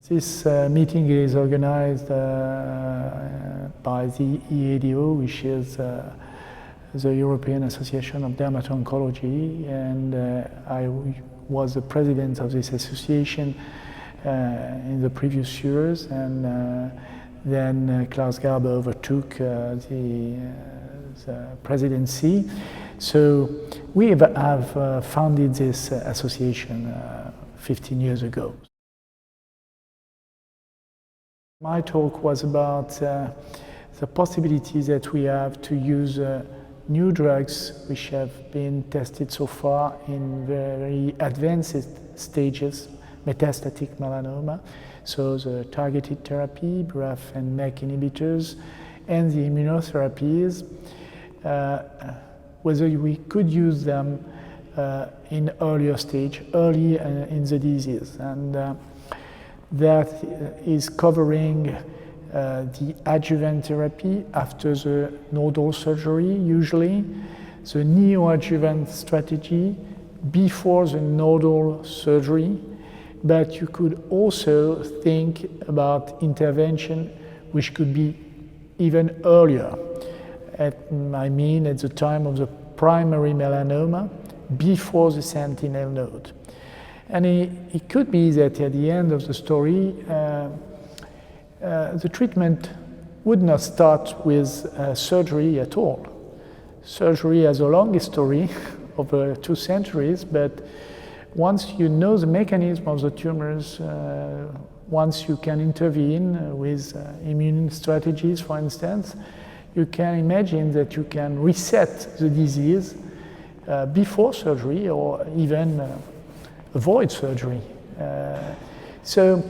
This meeting is organized by the EADO, which is the European Association of Dermato-Oncology, and I was the president of this association in the previous years, and then Klaus Garber overtook the presidency. So we have founded this association 15 years ago. My talk was about the possibility that we have to use new drugs which have been tested so far in very advanced stages, metastatic melanoma, so the targeted therapy, BRAF and MEK inhibitors, and the immunotherapies, whether we could use them in earlier stage, early in the disease. And that is covering the adjuvant therapy after the nodal surgery, usually, the neoadjuvant strategy before the nodal surgery, but you could also think about intervention which could be even earlier. At the time of the primary melanoma, before the sentinel node. And it could be that at the end of the story, the treatment would not start with surgery at all. Surgery has a long history over 2 centuries, but once you know the mechanism of the tumors, once you can intervene with immune strategies, for instance, you can imagine that you can reset the disease before surgery or even avoid surgery. So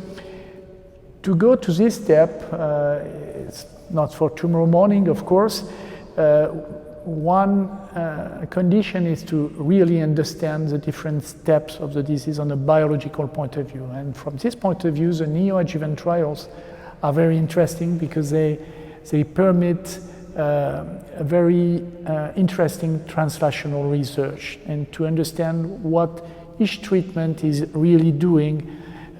to go to this step, it's not for tomorrow morning, of course. One condition is to really understand the different steps of the disease on a biological point of view. And from this point of view, the neoadjuvant trials are very interesting because they permit a very interesting translational research and to understand what each treatment is really doing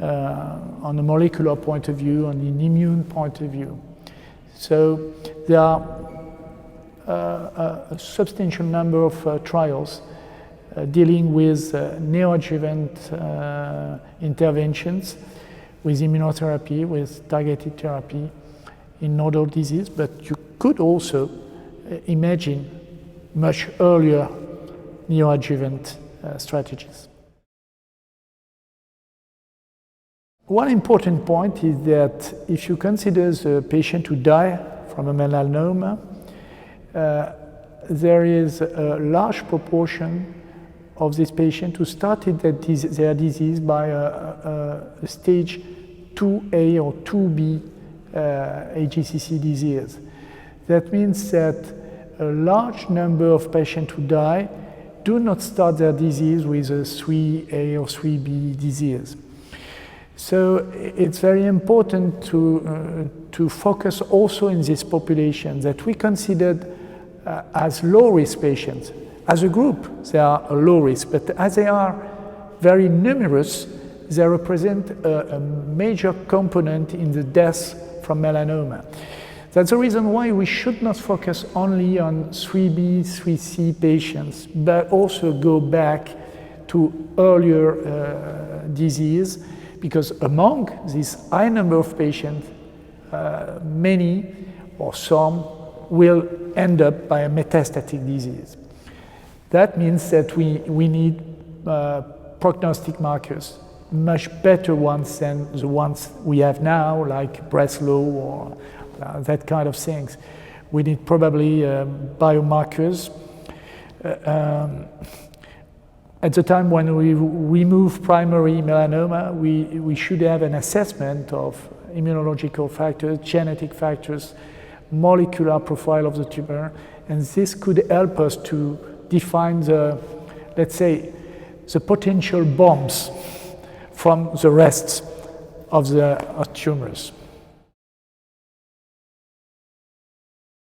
on a molecular point of view, on an immune point of view. So there are a substantial number of trials dealing with neoadjuvant interventions, with immunotherapy, with targeted therapy in nodal disease, but you could also imagine much earlier neoadjuvant strategies. One important point is that if you consider the patient who die from a melanoma, there is a large proportion of this patient who started their disease by a stage 2A or 2B AGCC disease. That means that a large number of patients who die do not start their disease with a 3A or 3B disease. So it's very important to focus also in this population that we considered as low-risk patients. As a group, they are a low risk, but as they are very numerous, they represent a major component in the deaths from melanoma. That's the reason why we should not focus only on 3B, 3C patients, but also go back to earlier disease, because among this high number of patients, many or some will end up by a metastatic disease. That means that we need prognostic markers, much better ones than the ones we have now, like Breslow or that kind of things. We need probably biomarkers. At the time when we remove primary melanoma, we should have an assessment of immunological factors, genetic factors, molecular profile of the tumor, and this could help us to define the, let's say, the potential bombs from the rest of the tumors.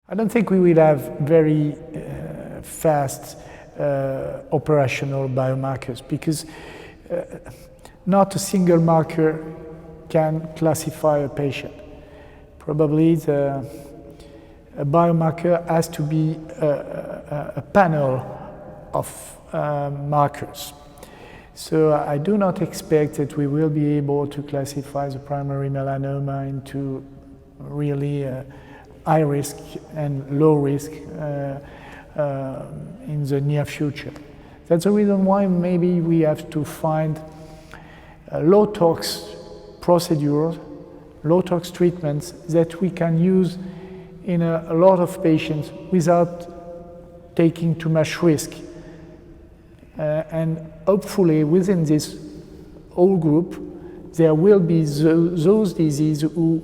I don't think we will have very fast operational biomarkers, because not a single marker can classify a patient. Probably a biomarker has to be a panel of markers. So I do not expect that we will be able to classify the primary melanoma into really high risk and low risk in the near future. That's the reason why maybe we have to find low tox procedures, low tox treatments that we can use in a lot of patients without taking too much risk. And hopefully within this whole group, there will be those diseases who,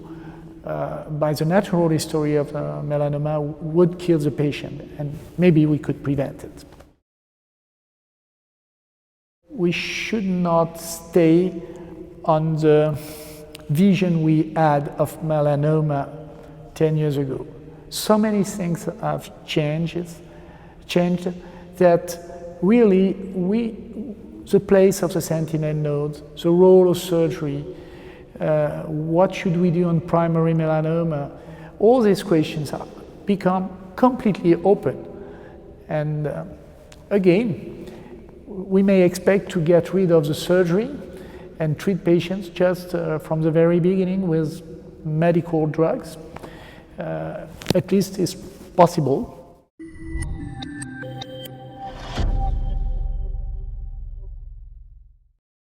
by the natural history of melanoma, would kill the patient, and maybe we could prevent it. We should not stay on the vision we had of melanoma 10 years ago. So many things have changed that really the place of the sentinel node, the role of surgery, what should we do on primary melanoma, all these questions have become completely open. And again, we may expect to get rid of the surgery and treat patients just from the very beginning with medical drugs. At least it's possible.